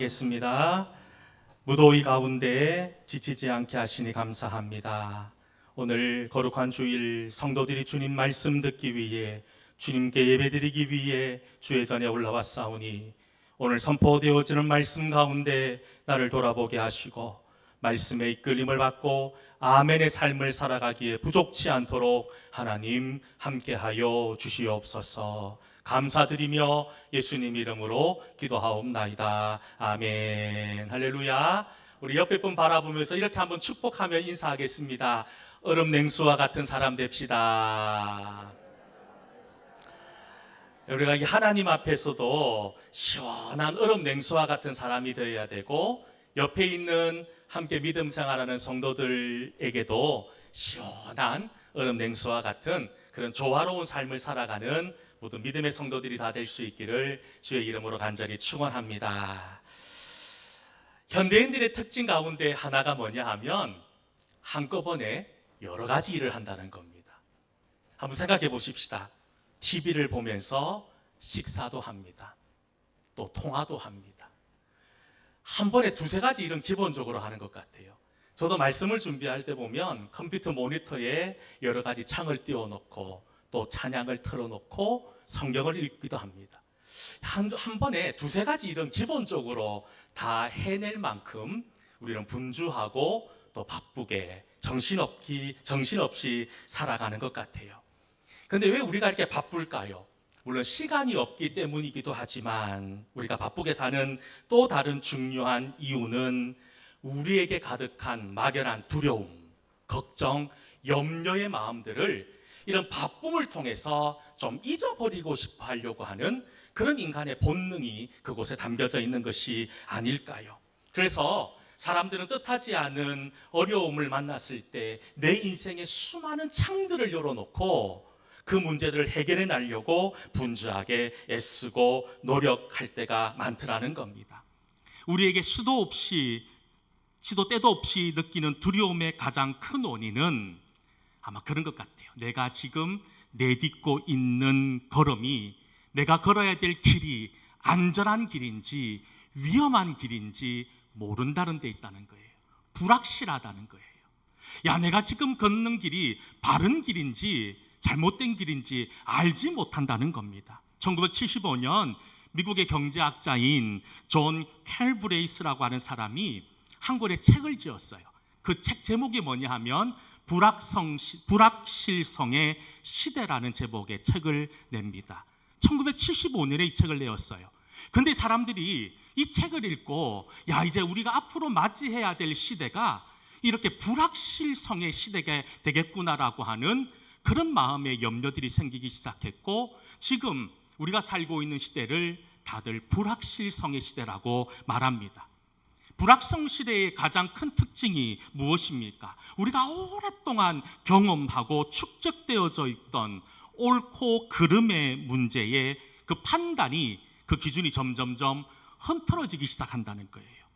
겠습니다. 무더위 가운데 지치지 않게 하시니 감사합니다. 오늘 거룩한 주일 성도들이 주님 말씀 듣기 위해 주님께 예배드리기 위해 주의 전에 올라왔사오니 오늘 선포되어지는 말씀 가운데 나를 돌아보게 하시고 말씀의 이끌림을 받고 아멘의 삶을 살아가기에 부족치 않도록 하나님 함께하여 주시옵소서. 감사드리며 예수님 이름으로 기도하옵나이다. 아멘. 할렐루야. 우리 옆에 분 바라보면서 이렇게 한번 축복하며 인사하겠습니다. 얼음 냉수와 같은 사람 됩시다. 우리가 이 하나님 앞에서도 시원한 얼음 냉수와 같은 사람이 되어야 되고, 옆에 있는 함께 믿음 생활하는 성도들에게도 시원한 얼음 냉수와 같은 그런 조화로운 삶을 살아가는 모든 믿음의 성도들이 다 될 수 있기를 주의 이름으로 간절히 축원합니다. 현대인들의 특징 가운데 하나가 뭐냐 하면 한꺼번에 여러 가지 일을 한다는 겁니다. 한번 생각해 보십시다. TV를 보면서 식사도 합니다. 또 통화도 합니다. 한 번에 두세 가지 일은 기본적으로 하는 것 같아요. 저도 말씀을 준비할 때 보면 컴퓨터 모니터에 여러 가지 창을 띄워놓고 또 찬양을 틀어놓고 성경을 읽기도 합니다. 한 번에 두세 가지 일은 기본적으로 다 해낼 만큼 우리는 분주하고 또 바쁘게 정신없이 살아가는 것 같아요. 그런데 왜 우리가 이렇게 바쁠까요? 물론 시간이 없기 때문이기도 하지만 우리가 바쁘게 사는 또 다른 중요한 이유는 우리에게 가득한 막연한 두려움, 걱정, 염려의 마음들을 이런 바쁨을 통해서 좀 잊어버리고 싶어 하려고 하는 그런 인간의 본능이 그곳에 담겨져 있는 것이 아닐까요? 그래서 사람들은 뜻하지 않은 어려움을 만났을 때 내 인생에 수많은 창들을 열어놓고 그 문제들을 해결해 나려고 분주하게 애쓰고 노력할 때가 많더라는 겁니다. 우리에게 시도 때도 없이 느끼는 두려움의 가장 큰 원인은 아마 그런 것 같아요. 내가 지금 내딛고 있는 걸음이 내가 걸어야 될 길이 안전한 길인지 위험한 길인지 모른다는 데 있다는 거예요. 불확실하다는 거예요. 야, 내가 지금 걷는 길이 바른 길인지 잘못된 길인지 알지 못한다는 겁니다. 1975년 미국의 경제학자인 존 캘브레이스라고 하는 사람이 한 권의 책을 지었어요. 그 책 제목이 뭐냐 하면 불확실성의 시대라는 제목의 책을 냅니다. 1975년에 이 책을 내었어요. 그런데 사람들이 이 책을 읽고 야, 이제 우리가 앞으로 맞이해야 될 시대가 이렇게 불확실성의 시대가 되겠구나라고 하는 그런 마음의 염려들이 생기기 시작했고, 지금 우리가 살고 있는 시대를 다들 불확실성의 시대라고 말합니다. 불확성 시대의 가장 큰 특징이 무엇입니까? 우리가 오랫동안 경험하고 축적되어져 있던 옳고 그름의 문제의 그 판단이, 그 기준이 점점점 흐트러지기 시작한다는 거예요.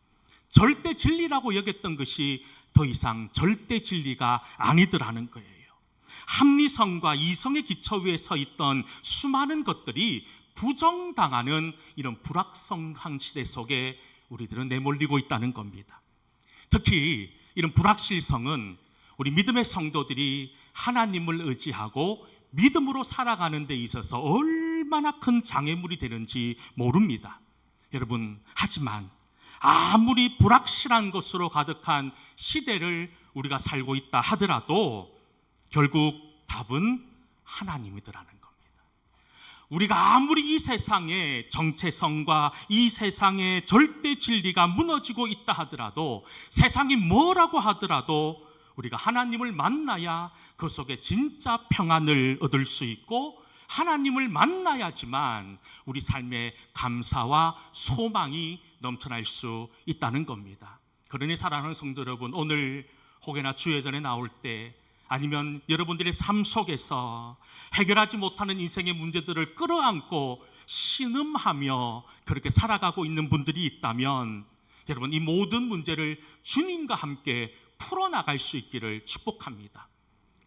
절대 진리라고 여겼던 것이 더 이상 절대 진리가 아니더라는 거예요. 합리성과 이성의 기초 위에 서 있던 수많은 것들이 부정당하는 이런 불확성한 시대 속에 우리들은 내몰리고 있다는 겁니다. 특히 이런 불확실성은 우리 믿음의 성도들이 하나님을 의지하고 믿음으로 살아가는 데 있어서 얼마나 큰 장애물이 되는지 모릅니다. 여러분, 하지만 아무리 불확실한 것으로 가득한 시대를 우리가 살고 있다 하더라도 결국 답은 하나님이더라는 겁니다. 우리가 아무리 이 세상의 정체성과 이 세상의 절대 진리가 무너지고 있다 하더라도, 세상이 뭐라고 하더라도 우리가 하나님을 만나야 그 속에 진짜 평안을 얻을 수 있고, 하나님을 만나야지만 우리 삶에 감사와 소망이 넘쳐날 수 있다는 겁니다. 그러니 사랑하는 성도 여러분, 오늘 혹여나 주예전에 나올 때, 아니면 여러분들의 삶 속에서 해결하지 못하는 인생의 문제들을 끌어안고 신음하며 그렇게 살아가고 있는 분들이 있다면, 여러분, 이 모든 문제를 주님과 함께 풀어나갈 수 있기를 축복합니다.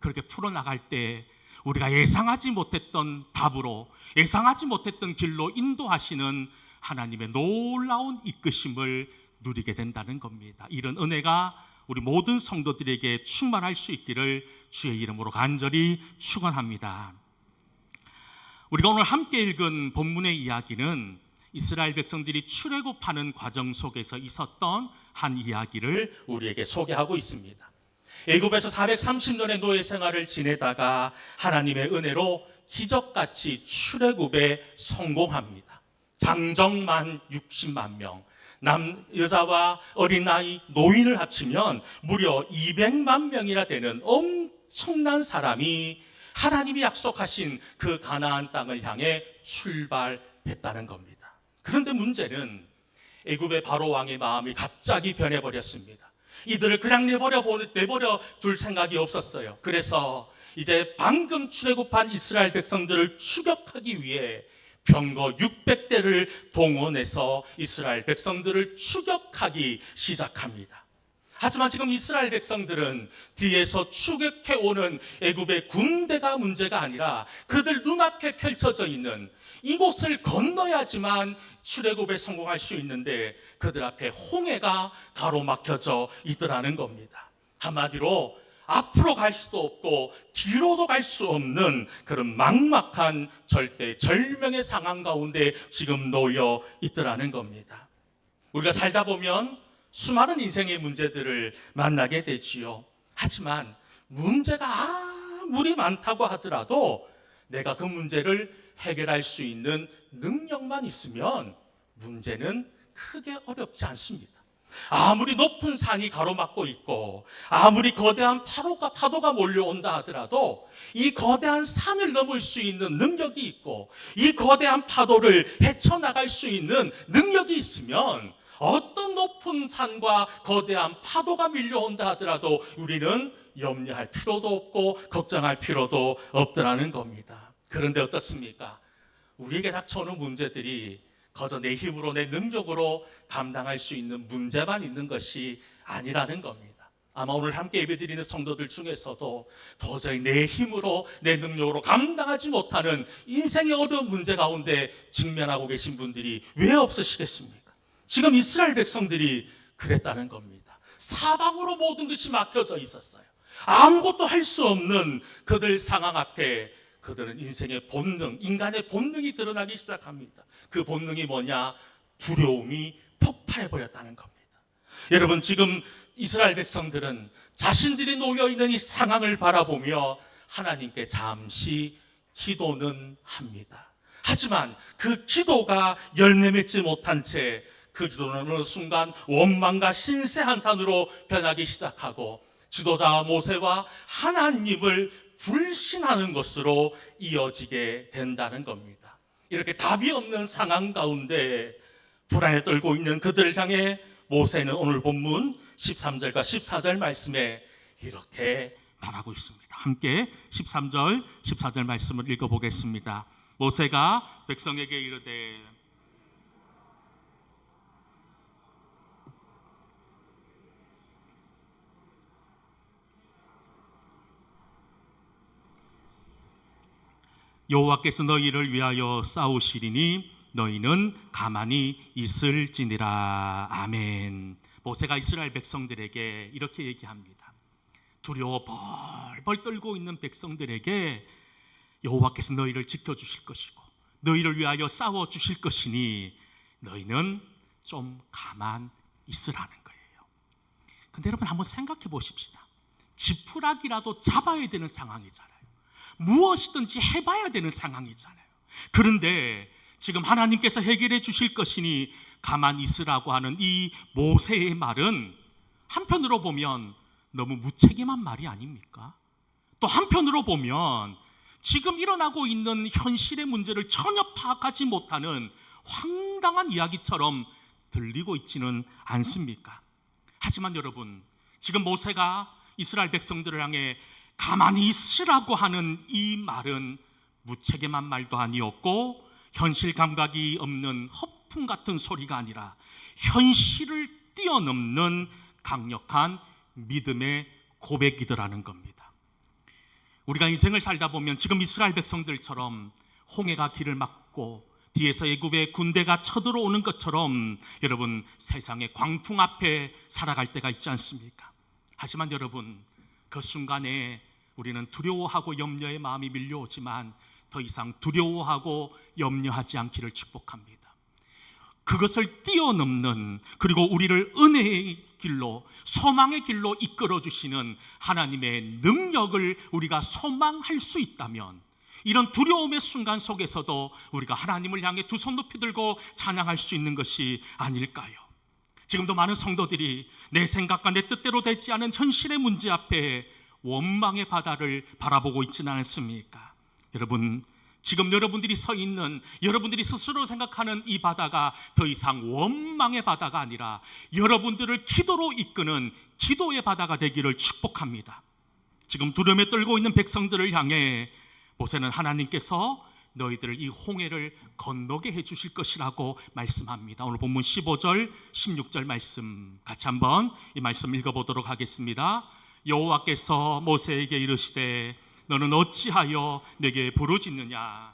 그렇게 풀어나갈 때 우리가 예상하지 못했던 답으로, 예상하지 못했던 길로 인도하시는 하나님의 놀라운 이끄심을 누리게 된다는 겁니다. 이런 은혜가 우리 모든 성도들에게 충만할 수 있기를 주의 이름으로 간절히 축원합니다. 우리가 오늘 함께 읽은 본문의 이야기는 이스라엘 백성들이 출애굽하는 과정 속에서 있었던 한 이야기를 우리에게 소개하고 있습니다. 애굽에서 430년의 노예 생활을 지내다가 하나님의 은혜로 기적같이 출애굽에 성공합니다. 장정만 60만 명, 여자와 어린아이, 노인을 합치면 무려 200만 명이나 되는 엄청난 사람이 하나님이 약속하신 그 가나안 땅을 향해 출발했다는 겁니다. 그런데 문제는 애굽의 바로 왕의 마음이 갑자기 변해버렸습니다. 이들을 그냥 내버려 둘 생각이 없었어요. 그래서 이제 방금 출애굽한 이스라엘 백성들을 추격하기 위해 병거 600대를 동원해서 이스라엘 백성들을 추격하기 시작합니다. 하지만 지금 이스라엘 백성들은 뒤에서 추격해오는 애굽의 군대가 문제가 아니라 그들 눈앞에 펼쳐져 있는 이곳을 건너야지만 출애굽에 성공할 수 있는데 그들 앞에 홍해가 가로막혀져 있더라는 겁니다. 한마디로 앞으로 갈 수도 없고 뒤로도 갈 수 없는 그런 막막한 절명의 상황 가운데 지금 놓여 있더라는 겁니다. 우리가 살다 보면 수많은 인생의 문제들을 만나게 되지요. 하지만 문제가 아무리 많다고 하더라도 내가 그 문제를 해결할 수 있는 능력만 있으면 문제는 크게 어렵지 않습니다. 아무리 높은 산이 가로막고 있고 아무리 거대한 파도가 몰려온다 하더라도 이 거대한 산을 넘을 수 있는 능력이 있고 이 거대한 파도를 헤쳐나갈 수 있는 능력이 있으면 어떤 높은 산과 거대한 파도가 밀려온다 하더라도 우리는 염려할 필요도 없고 걱정할 필요도 없더라는 겁니다. 그런데 어떻습니까? 우리에게 닥쳐오는 문제들이 거저 내 힘으로 내 능력으로 감당할 수 있는 문제만 있는 것이 아니라는 겁니다. 아마 오늘 함께 예배드리는 성도들 중에서도 도저히 내 힘으로 내 능력으로 감당하지 못하는 인생의 어려운 문제 가운데 직면하고 계신 분들이 왜 없으시겠습니까? 지금 이스라엘 백성들이 그랬다는 겁니다. 사방으로 모든 것이 막혀져 있었어요. 아무것도 할 수 없는 그들 상황 앞에 그들은 인생의 본능, 인간의 본능이 드러나기 시작합니다. 그 본능이 뭐냐? 두려움이 폭발해버렸다는 겁니다. 여러분, 지금 이스라엘 백성들은 자신들이 놓여있는 이 상황을 바라보며 하나님께 잠시 기도는 합니다. 하지만 그 기도가 열매 맺지 못한 채 그 기도는 어느 순간 원망과 신세 한탄으로 변하기 시작하고 지도자 모세와 하나님을 불신하는 것으로 이어지게 된다는 겁니다. 이렇게 답이 없는 상황 가운데 불안에 떨고 있는 그들을 향해 모세는 오늘 본문 13절과 14절 말씀에 이렇게 말하고 있습니다. 함께 13절, 14절 말씀을 읽어보겠습니다. 모세가 백성에게 이르되 여호와께서 너희를 위하여 싸우시리니 너희는 가만히 있을지니라. 아멘. 모세가 이스라엘 백성들에게 이렇게 얘기합니다. 두려워 벌벌 떨고 있는 백성들에게 여호와께서 너희를 지켜주실 것이고 너희를 위하여 싸워주실 것이니 너희는 좀 가만 있으라는 거예요. 근데 여러분 한번 생각해 보십시다. 지푸라기라도 잡아야 되는 상황이잖아요. 무엇이든지 해봐야 되는 상황이잖아요. 그런데 지금 하나님께서 해결해 주실 것이니 가만히 있으라고 하는 이 모세의 말은 한편으로 보면 너무 무책임한 말이 아닙니까? 또 한편으로 보면 지금 일어나고 있는 현실의 문제를 전혀 파악하지 못하는 황당한 이야기처럼 들리고 있지는 않습니까? 하지만 여러분, 지금 모세가 이스라엘 백성들을 향해 가만히 있으라고 하는 이 말은 무책임한 말도 아니었고 현실 감각이 없는 허풍 같은 소리가 아니라 현실을 뛰어넘는 강력한 믿음의 고백이더라는 겁니다. 우리가 인생을 살다 보면 지금 이스라엘 백성들처럼 홍해가 길을 막고 뒤에서 애굽의 군대가 쳐들어오는 것처럼 여러분 세상의 광풍 앞에 살아갈 때가 있지 않습니까? 하지만 여러분 그 순간에 우리는 두려워하고 염려의 마음이 밀려오지만 더 이상 두려워하고 염려하지 않기를 축복합니다. 그것을 뛰어넘는, 그리고 우리를 은혜의 길로, 소망의 길로 이끌어 주시는 하나님의 능력을 우리가 소망할 수 있다면 이런 두려움의 순간 속에서도 우리가 하나님을 향해 두 손 높이 들고 찬양할 수 있는 것이 아닐까요? 지금도 많은 성도들이 내 생각과 내 뜻대로 되지 않은 현실의 문제 앞에 원망의 바다를 바라보고 있지는 않습니까? 여러분, 지금 여러분들이 서 있는, 여러분들이 스스로 생각하는 이 바다가 더 이상 원망의 바다가 아니라 여러분들을 기도로 이끄는 기도의 바다가 되기를 축복합니다. 지금 두려움에 떨고 있는 백성들을 향해 모세는 하나님께서 너희들을 이 홍해를 건너게 해주실 것이라고 말씀합니다. 오늘 본문 15절, 16절 말씀 같이 한번 이 말씀 읽어보도록 하겠습니다. 여호와께서 모세에게 이르시되 너는 어찌하여 내게 부르짖느냐?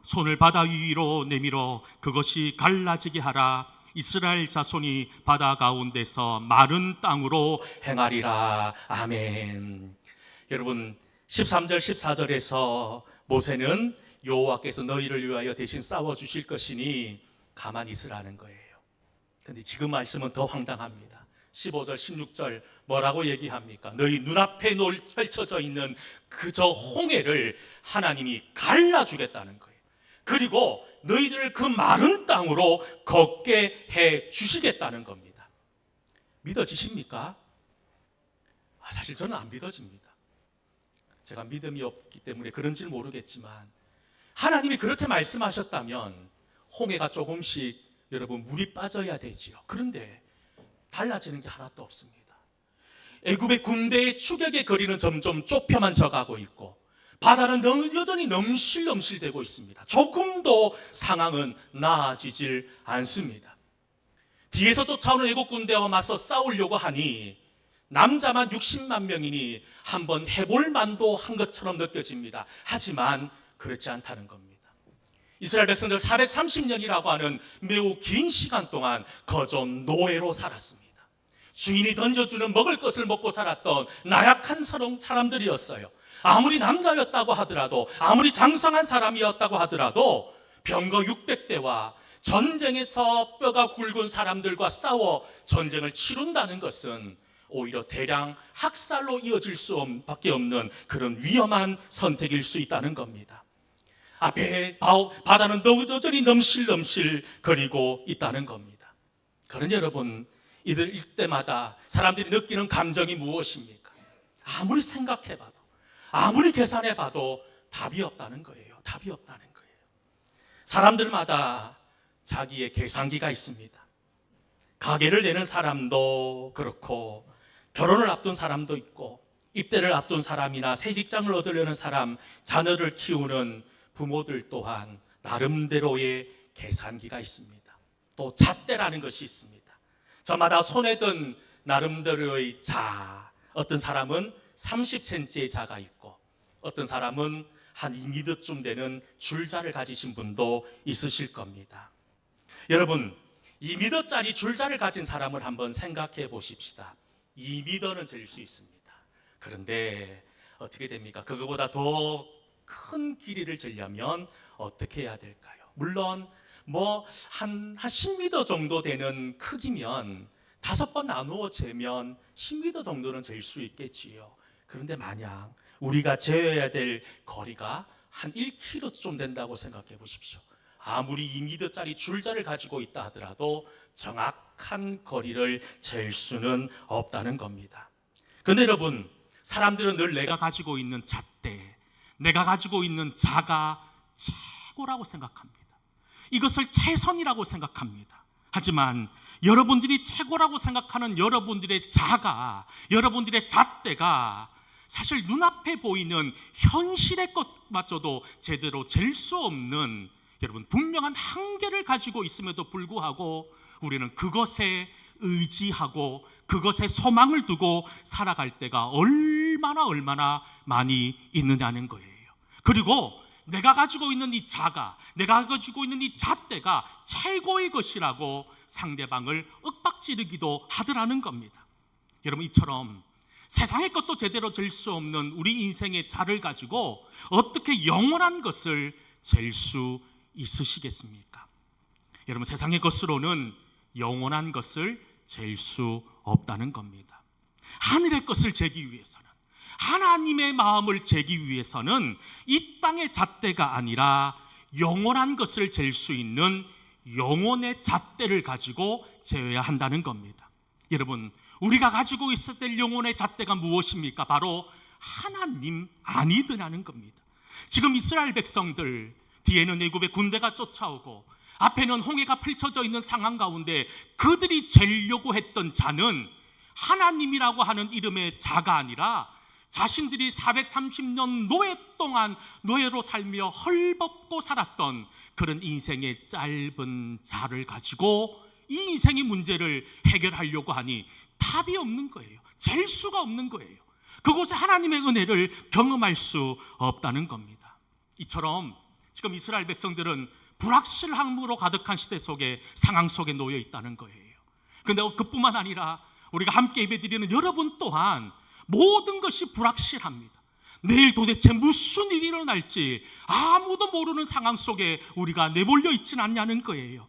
손을 바다 위로 내밀어 그것이 갈라지게 하라. 이스라엘 자손이 바다 가운데서 마른 땅으로 행하리라. 아멘. 여러분 13절 14절에서 모세는 여호와께서 너희를 위하여 대신 싸워주실 것이니 가만히 있으라는 거예요. 근데 지금 말씀은 더 황당합니다. 15절 16절 뭐라고 얘기합니까? 너희 눈앞에 펼쳐져 있는 그저 홍해를 하나님이 갈라주겠다는 거예요. 그리고 너희들을 그 마른 땅으로 걷게 해 주시겠다는 겁니다. 믿어지십니까? 사실 저는 안 믿어집니다. 제가 믿음이 없기 때문에 그런지는 모르겠지만 하나님이 그렇게 말씀하셨다면 홍해가 조금씩 여러분 물이 빠져야 되지요. 그런데 달라지는 게 하나도 없습니다. 애굽의 군대의 추격의 거리는 점점 좁혀만 져가고 있고 바다는 여전히 넘실넘실되고 있습니다. 조금도 상황은 나아지질 않습니다. 뒤에서 쫓아오는 애국 군대와 맞서 싸우려고 하니 남자만 60만 명이니 한번 해볼 만도 한 것처럼 느껴집니다. 하지만 그렇지 않다는 겁니다. 이스라엘 백성들 430년이라고 하는 매우 긴 시간 동안 거저 노예로 살았습니다. 주인이 던져주는 먹을 것을 먹고 살았던 나약한 사람들이었어요. 아무리 남자였다고 하더라도, 아무리 장성한 사람이었다고 하더라도 병거 600대와 전쟁에서 뼈가 굵은 사람들과 싸워 전쟁을 치룬다는 것은 오히려 대량 학살로 이어질 수밖에 없는 그런 위험한 선택일 수 있다는 겁니다. 앞에 바다는 여전히 넘실넘실 거리고 있다는 겁니다. 그런 여러분, 이때마다 사람들이 느끼는 감정이 무엇입니까? 아무리 생각해봐도, 아무리 계산해봐도 답이 없다는 거예요. 답이 없다는 거예요. 사람들마다 자기의 계산기가 있습니다. 가게를 내는 사람도 그렇고, 결혼을 앞둔 사람도 있고, 입대를 앞둔 사람이나 새 직장을 얻으려는 사람, 자녀를 키우는 부모들 또한 나름대로의 계산기가 있습니다. 또 잣대라는 것이 있습니다. 저마다 손에 든 나름대로의 자, 어떤 사람은 30cm의 자가 있고 어떤 사람은 한 2m쯤 되는 줄자를 가지신 분도 있으실 겁니다. 여러분, 2m짜리 줄자를 가진 사람을 한번 생각해 보십시다. 2m는 잴 수 있습니다. 그런데 어떻게 됩니까? 그거보다 더 큰 길이를 재려면 어떻게 해야 될까요? 물론 한 10m 정도 되는 크기면 5번 나누어 재면 10m 정도는 잴 수 있겠지요. 그런데 만약 우리가 재어야 될 거리가 한 1km쯤 된다고 생각해 보십시오. 아무리 2m짜리 줄자를 가지고 있다 하더라도 정확한 거리를 잴 수는 없다는 겁니다. 그런데 여러분, 사람들은 늘 내가 가지고 있는 잣대, 내가 가지고 있는 자가 최고라고 생각합니다. 이것을 최선이라고 생각합니다. 하지만 여러분들이 최고라고 생각하는 여러분들의 자가, 여러분들의 잣대가 사실 눈앞에 보이는 현실의 것마저도 제대로 잴 수 없는 여러분 분명한 한계를 가지고 있음에도 불구하고 우리는 그것에 의지하고 그것에 소망을 두고 살아갈 때가 얼마나 많이 있느냐는 거예요. 그리고 내가 가지고 있는 이 자가, 내가 가지고 있는 이 잣대가 최고의 것이라고 상대방을 윽박지르기도 하더라는 겁니다. 여러분, 이처럼 세상의 것도 제대로 잴 수 없는 우리 인생의 자를 가지고 어떻게 영원한 것을 잴 수 있으시겠습니까? 여러분, 세상의 것으로는 영원한 것을 잴 수 없다는 겁니다. 하늘의 것을 재기 위해서는, 하나님의 마음을 재기 위해서는 이 땅의 잣대가 아니라 영원한 것을 잴 수 있는 영혼의 잣대를 가지고 재어야 한다는 겁니다. 여러분, 우리가 가지고 있어야 될 영혼의 잣대가 무엇입니까? 바로 하나님 아니더냐는 겁니다. 지금 이스라엘 백성들, 뒤에는 애굽의 군대가 쫓아오고 앞에는 홍해가 펼쳐져 있는 상황 가운데 그들이 재려고 했던 자는 하나님이라고 하는 이름의 자가 아니라 자신들이 430년 노예 동안 노예로 살며 헐벗고 살았던 그런 인생의 짧은 자를 가지고 이 인생의 문제를 해결하려고 하니 답이 없는 거예요. 잴 수가 없는 거예요. 그곳에 하나님의 은혜를 경험할 수 없다는 겁니다. 이처럼 지금 이스라엘 백성들은 불확실함으로 가득한 시대 속에, 상황 속에 놓여 있다는 거예요. 그런데 그뿐만 아니라 우리가 함께 예배드리는 여러분 또한 모든 것이 불확실합니다. 내일 도대체 무슨 일이 일어날지 아무도 모르는 상황 속에 우리가 내몰려 있지는 않냐는 거예요.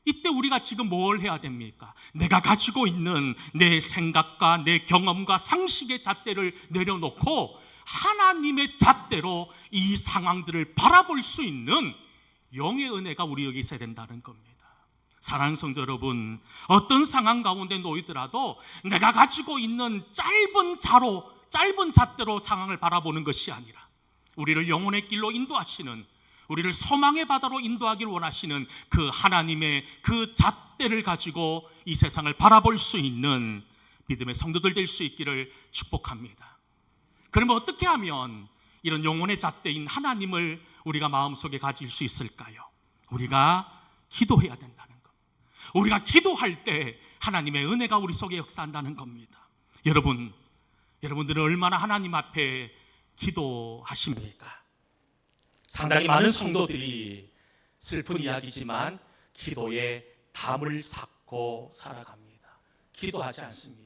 이때 우리가 지금 뭘 해야 됩니까? 내가 가지고 있는 내 생각과 내 경험과 상식의 잣대를 내려놓고 하나님의 잣대로 이 상황들을 바라볼 수 있는 영의 은혜가 우리에게 있어야 된다는 겁니다. 사랑하는 성도 여러분, 어떤 상황 가운데 놓이더라도 내가 가지고 있는 짧은 잣대로 상황을 바라보는 것이 아니라 우리를 영혼의 길로 인도하시는, 우리를 소망의 바다로 인도하기를 원하시는 그 하나님의 그 잣대를 가지고 이 세상을 바라볼 수 있는 믿음의 성도들 될 수 있기를 축복합니다. 그러면 어떻게 하면 이런 영혼의 잣대인 하나님을 우리가 마음속에 가질 수 있을까요? 우리가 기도해야 된다는 것. 우리가 기도할 때 하나님의 은혜가 우리 속에 역사한다는 겁니다. 여러분들은 얼마나 하나님 앞에 기도하십니까? 상당히 많은 성도들이 슬픈 이야기지만 기도에 담을 쌓고 살아갑니다. 기도하지 않습니다.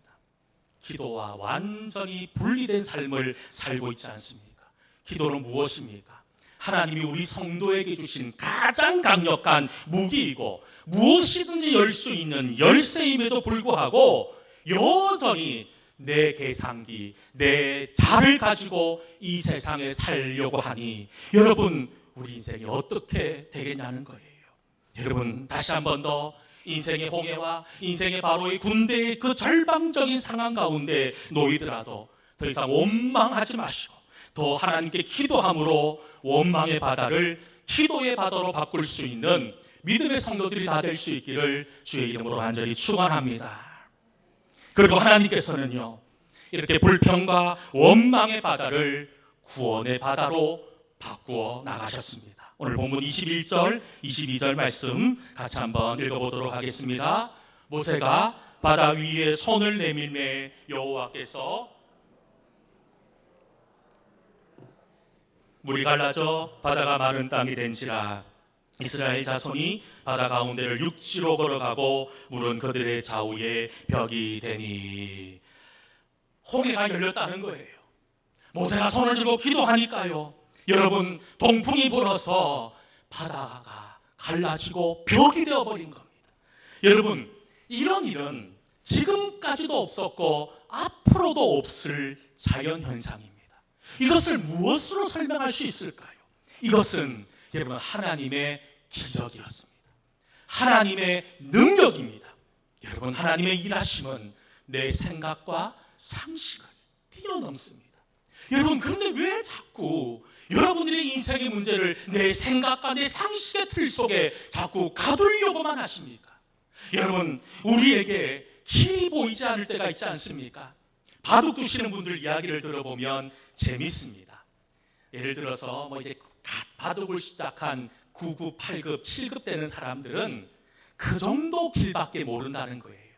기도와 완전히 분리된 삶을 살고 있지 않습니까? 기도는 무엇입니까? 하나님이 우리 성도에게 주신 가장 강력한 무기이고 무엇이든지 열 수 있는 열쇠임에도 불구하고 여전히 내 계산기, 내 자를 가지고 이 세상에 살려고 하니 여러분, 우리 인생이 어떻게 되겠냐는 거예요. 여러분, 다시 한 번 더 인생의 홍해와 인생의 바로의 군대의 그 절망적인 상황 가운데 놓이더라도 더 이상 원망하지 마시고 더 하나님께 기도함으로 원망의 바다를 기도의 바다로 바꿀 수 있는 믿음의 성도들이 다 될 수 있기를 주의 이름으로 간절히 축원합니다. 그리고 하나님께서는요, 이렇게 불평과 원망의 바다를 구원의 바다로 바꾸어 나가셨습니다. 오늘 본문 21절, 22절 말씀 같이 한번 읽어보도록 하겠습니다. 모세가 바다 위에 손을 내밀매 여호와께서 물이 갈라져 바다가 마른 땅이 된지라. 이스라엘 자손이 바다 가운데를 육지로 걸어가고 물은 그들의 좌우에 벽이 되니. 홍해가 열렸다는 거예요. 모세가 손을 들고 기도하니까요, 여러분, 동풍이 불어서 바다가 갈라지고 벽이 되어버린 겁니다. 여러분, 이런 일은 지금까지도 없었고 앞으로도 없을 자연현상입니다. 이것을 무엇으로 설명할 수 있을까요? 이것은 여러분, 하나님의 기적이었습니다. 하나님의 능력입니다. 여러분, 하나님의 일하심은 내 생각과 상식을 뛰어넘습니다. 여러분, 그런데 왜 자꾸 여러분들의 인생의 문제를 내 생각과 내 상식의 틀 속에 자꾸 가두려고만 하십니까? 여러분, 우리에게 길이 보이지 않을 때가 있지 않습니까? 바둑 두시는 분들 이야기를 들어보면 재밌습니다. 예를 들어서 이제 바둑을 시작한 9급, 8급, 7급 되는 사람들은 그 정도 길밖에 모른다는 거예요.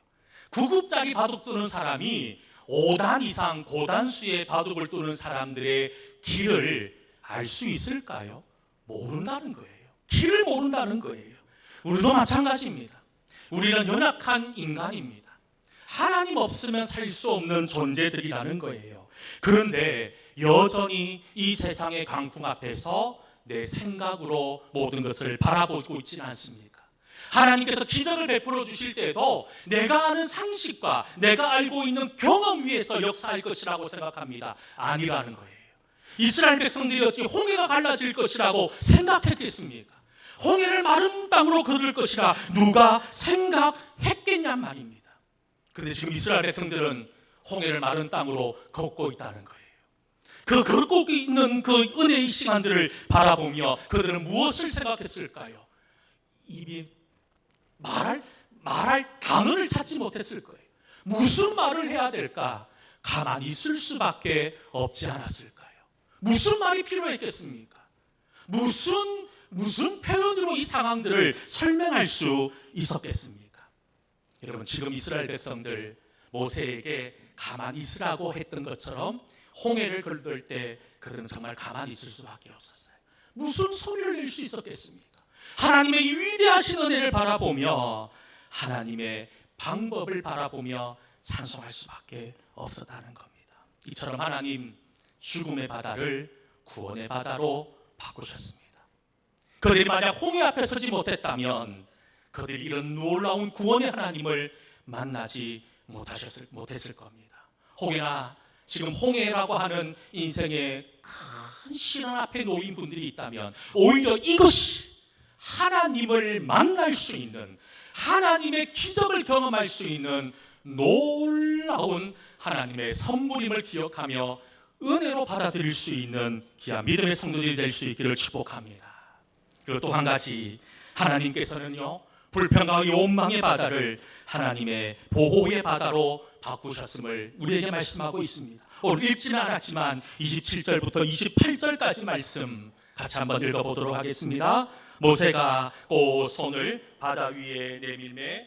9급짜리 바둑 두는 사람이 5단 이상 고단수의 바둑을 두는 사람들의 길을 알 수 있을까요? 모른다는 거예요. 길을 모른다는 거예요. 우리도 마찬가지입니다. 우리는 연약한 인간입니다. 하나님 없으면 살 수 없는 존재들이라는 거예요. 그런데 여전히 이 세상의 강풍 앞에서 내 생각으로 모든 것을 바라보고 있지는 않습니까? 하나님께서 기적을 베풀어 주실 때에도 내가 아는 상식과 내가 알고 있는 경험 위에서 역사할 것이라고 생각합니다. 아니라는 거예요. 이스라엘 백성들이 어찌 홍해가 갈라질 것이라고 생각했겠습니까? 홍해를 마른 땅으로 거둘 것이라 누가 생각했겠냔 말입니다. 그런데 지금 이스라엘 백성들은 홍해를 마른 땅으로 걷고 있다는 거예요. 그 걷고 있는 그 은혜의 시간들을 바라보며 그들은 무엇을 생각했을까요? 입이 말할 단어를 찾지 못했을 거예요. 무슨 말을 해야 될까? 가만히 있을 수밖에 없지 않았을까요? 무슨 말이 필요했겠습니까? 무슨 표현으로 이 상황들을 설명할 수 있었겠습니까? 여러분, 지금 이스라엘 백성들 모세에게 가만히 있으라고 했던 것처럼 홍해를 걸을 때 그들은 정말 가만히 있을 수밖에 없었어요. 무슨 소리를 낼 수 있었겠습니까? 하나님의 위대하신 은혜를 바라보며 하나님의 방법을 바라보며 찬송할 수밖에 없었다는 겁니다. 이처럼 하나님 죽음의 바다를 구원의 바다로 바꾸셨습니다. 그들이 만약 홍해 앞에 서지 못했다면 그들이 이런 놀라운 구원의 하나님을 만나지 못했을 겁니다. 혹여나 지금 홍해라고 하는 인생의 큰 시련 앞에 놓인 분들이 있다면 오히려 이것이 하나님을 만날 수 있는, 하나님의 기적을 경험할 수 있는 놀라운 하나님의 선물임을 기억하며 은혜로 받아들일 수 있는 귀한 믿음의 성도들이 될 수 있기를 축복합니다. 그리고 또 한 가지, 하나님께서는요, 불평과 원망의 바다를 하나님의 보호의 바다로 바꾸셨음을 우리에게 말씀하고 있습니다. 오늘 읽지는 않았지만 27절부터 28절까지 말씀 같이 한번 읽어보도록 하겠습니다. 모세가 그 손을 바다 위에 내밀매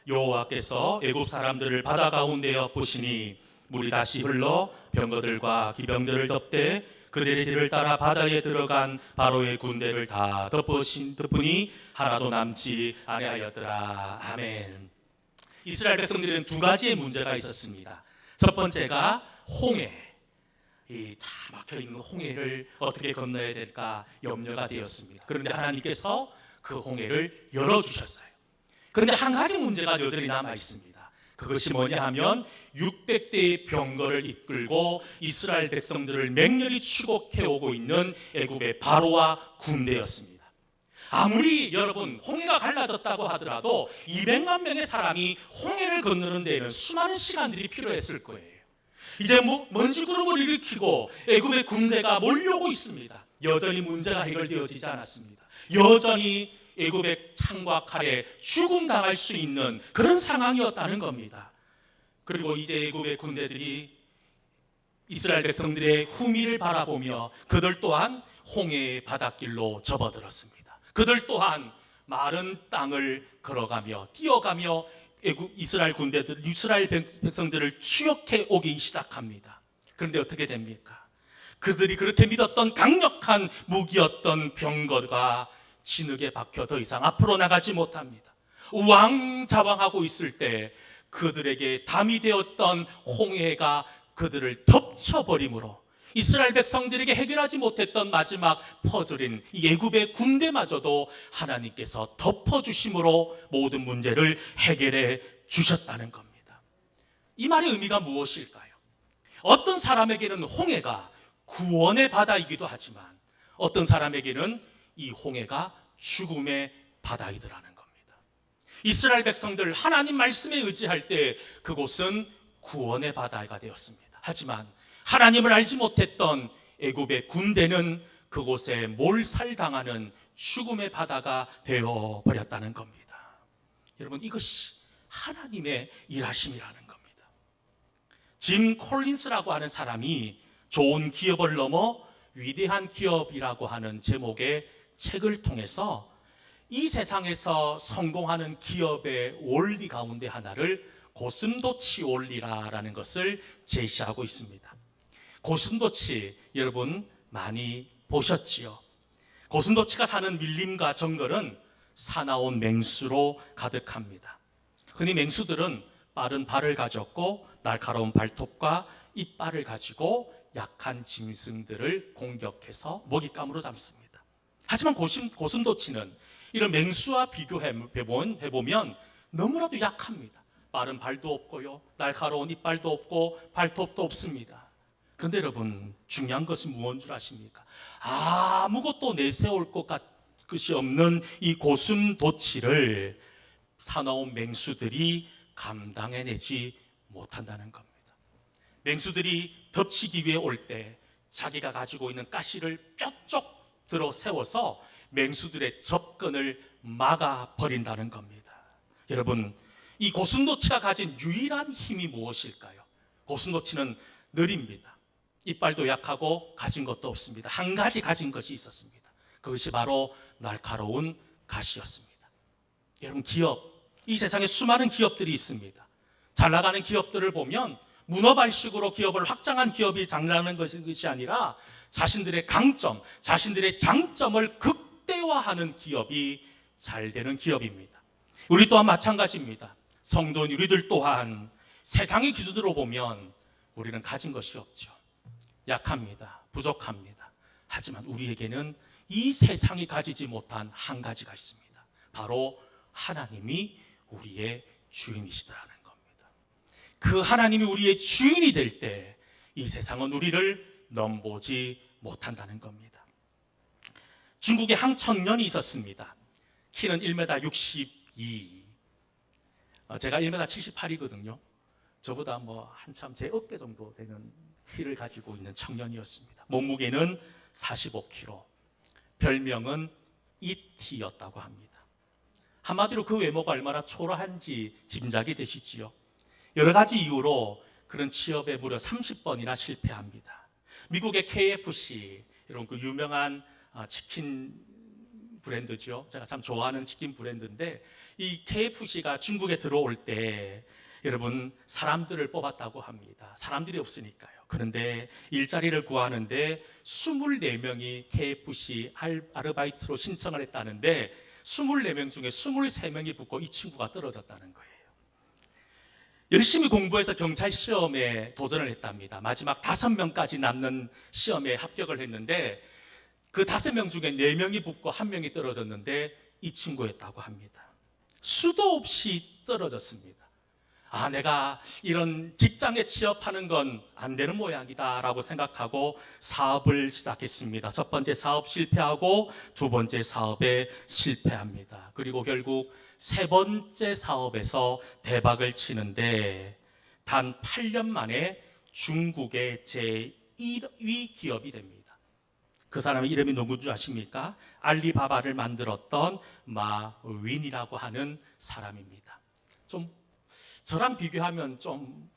여호와께서 애굽 사람들을 바다 가운데에 보시니 물이 다시 흘러 병거들과 기병들을 덮되 그들의 뒤를 따라 바다에 들어간 바로의 군대를 다 덮으니 하나도 남지 아니하였더라. 아멘. 이스라엘 백성들은 두 가지의 문제가 있었습니다. 첫 번째가 홍해, 이 다 막혀 있는 홍해를 어떻게 건너야 될까 염려가 되었습니다. 그런데 하나님께서 그 홍해를 열어주셨어요. 그런데 한 가지 문제가 여전히 남아 있습니다. 그것이 뭐냐 하면 600대의 병거를 이끌고 이스라엘 백성들을 맹렬히 추격해오고 있는 애굽의 바로와 군대였습니다. 아무리 여러분 홍해가 갈라졌다고 하더라도 200만 명의 사람이 홍해를 건너는 데에는 수많은 시간들이 필요했을 거예요. 이제 먼지 구름을 일으키고 애굽의 군대가 몰려오고 있습니다. 여전히 문제가 해결되어지지 않았습니다. 여전히 애굽의 창과 칼에 죽음당할 수 있는 그런 상황이었다는 겁니다. 그리고 이제 애굽의 군대들이 이스라엘 백성들의 후미를 바라보며 그들 또한 홍해의 바닷길로 접어들었습니다. 그들 또한 마른 땅을 걸어가며 뛰어가며 이스라엘 백성들을 추격해 오기 시작합니다. 그런데 어떻게 됩니까? 그들이 그렇게 믿었던 강력한 무기였던 병거가 진흙에 박혀 더 이상 앞으로 나가지 못합니다. 우왕좌왕하고 있을 때 그들에게 담이 되었던 홍해가 그들을 덮쳐버림으로 이스라엘 백성들에게 해결하지 못했던 마지막 퍼즐인 애굽의 군대마저도 하나님께서 덮어주심으로 모든 문제를 해결해 주셨다는 겁니다. 이 말의 의미가 무엇일까요? 어떤 사람에게는 홍해가 구원의 바다이기도 하지만 어떤 사람에게는 이 홍해가 죽음의 바다이더라는 겁니다. 이스라엘 백성들 하나님 말씀에 의지할 때 그곳은 구원의 바다가 되었습니다. 하지만 하나님을 알지 못했던 애굽의 군대는 그곳에 몰살당하는 죽음의 바다가 되어버렸다는 겁니다. 여러분, 이것이 하나님의 일하심이라는 겁니다. 짐 콜린스라고 하는 사람이 좋은 기업을 넘어 위대한 기업이라고 하는 제목의 책을 통해서 이 세상에서 성공하는 기업의 원리 가운데 하나를 고슴도치 원리라는 것을 제시하고 있습니다. 고슴도치 여러분 많이 보셨지요? 고슴도치가 사는 밀림과 정글은 사나운 맹수로 가득합니다. 흔히 맹수들은 빠른 발을 가졌고 날카로운 발톱과 이빨을 가지고 약한 짐승들을 공격해서 먹잇감으로 잡습니다. 하지만 고슴도치는 이런 맹수와 비교해보면 너무나도 약합니다. 빠른 발도 없고요, 날카로운 이빨도 없고 발톱도 없습니다. 그런데 여러분, 중요한 것은 무엇인 줄 아십니까? 아무것도 내세울 것이 없는 이 고슴도치를 사나운 맹수들이 감당해내지 못한다는 겁니다. 맹수들이 덮치기 위해 올 때 자기가 가지고 있는 가시를 뾰족 들어 세워서 맹수들의 접근을 막아버린다는 겁니다. 여러분, 이 고슴도치가 가진 유일한 힘이 무엇일까요? 고슴도치는 느립니다. 이빨도 약하고 가진 것도 없습니다. 한 가지 가진 것이 있었습니다. 그것이 바로 날카로운 가시였습니다. 여러분, 이 세상에 수많은 기업들이 있습니다. 잘 나가는 기업들을 보면 문어발식으로 기업을 확장한 기업이 장난하는 것이 아니라 자신들의 강점, 자신들의 장점을 극대화하는 기업이 잘 되는 기업입니다. 우리 또한 마찬가지입니다. 성도인 우리들 또한 세상의 기준으로 보면 우리는 가진 것이 없죠. 약합니다. 부족합니다. 하지만 우리에게는 이 세상이 가지지 못한 한 가지가 있습니다. 바로 하나님이 우리의 주인이시다라는 겁니다. 그 하나님이 우리의 주인이 될 때 이 세상은 우리를 넘보지 못한다는 겁니다. 중국에 한 청년이 있었습니다. 키는 1m 62. 제가 1m 78이거든요. 저보다 한참 제 어깨 정도 되는 키를 가지고 있는 청년이었습니다. 몸무게는 45kg. 별명은 이티였다고 합니다. 한마디로 그 외모가 얼마나 초라한지 짐작이 되시지요. 여러 가지 이유로 그런 취업에 무려 30번이나 실패합니다. 미국의 KFC, 이런 그 유명한 치킨 브랜드죠. 제가 참 좋아하는 치킨 브랜드인데 이 KFC가 중국에 들어올 때 여러분 사람들을 뽑았다고 합니다. 사람들이 없으니까요. 그런데 일자리를 구하는데 24명이 KFC 아르바이트로 신청을 했다는데 24명 중에 23명이 붙고 이 친구가 떨어졌다는 거예요. 열심히 공부해서 경찰 시험에 도전을 했답니다. 마지막 5명까지 남는 시험에 합격을 했는데 그 5명 중에 4명이 붙고 1명이 떨어졌는데 이 친구였다고 합니다. 수도 없이 떨어졌습니다. 내가 이런 직장에 취업하는 건 안 되는 모양이다 라고 생각하고 사업을 시작했습니다. 첫 번째 사업 실패하고 두 번째 사업에 실패합니다. 그리고 결국 세 번째 사업에서 대박을 치는데 단 8년 만에 중국의 제1위 기업이 됩니다. 그 사람의 이름이 누군지 아십니까? 알리바바를 만들었던 마윈이라고 하는 사람입니다. 저랑 비교하면 좀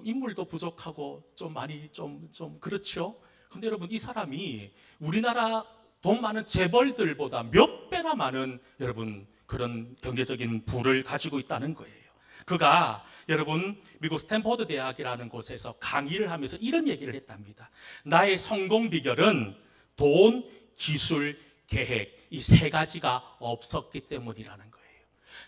인물도 부족하고 좀 많이 좀 그렇죠. 근데 여러분, 이 사람이 우리나라 돈 많은 재벌들보다 몇 배나 많은 여러분 그런 경제적인 부를 가지고 있다는 거예요. 그가 여러분 미국 스탠포드 대학이라는 곳에서 강의를 하면서 이런 얘기를 했답니다. 나의 성공 비결은 돈, 기술, 계획 이 세 가지가 없었기 때문이라는 거예요.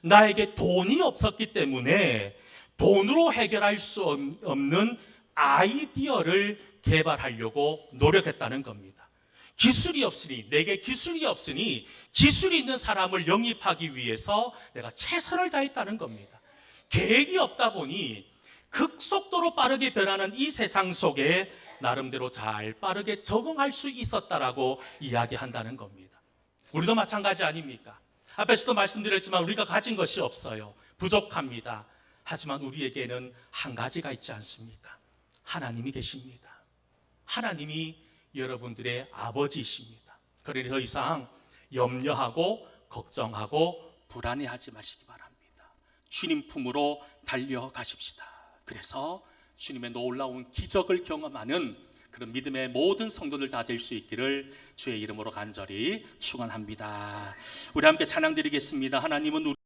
나에게 돈이 없었기 때문에 돈으로 해결할 수 없는 아이디어를 개발하려고 노력했다는 겁니다. 내게 기술이 없으니 기술이 있는 사람을 영입하기 위해서 내가 최선을 다했다는 겁니다. 계획이 없다 보니 극속도로 빠르게 변하는 이 세상 속에 나름대로 잘 빠르게 적응할 수 있었다라고 이야기한다는 겁니다. 우리도 마찬가지 아닙니까? 앞에서도 말씀드렸지만 우리가 가진 것이 없어요. 부족합니다. 하지만 우리에게는 한 가지가 있지 않습니까? 하나님이 계십니다. 하나님이 여러분들의 아버지이십니다. 그러니 더 이상 염려하고 걱정하고 불안해하지 마시기 바랍니다. 주님 품으로 달려가십시다. 그래서 주님의 놀라운 기적을 경험하는 그런 믿음의 모든 성도들 다 될 수 있기를 주의 이름으로 간절히 축원합니다. 우리 함께 찬양 드리겠습니다. 하나님은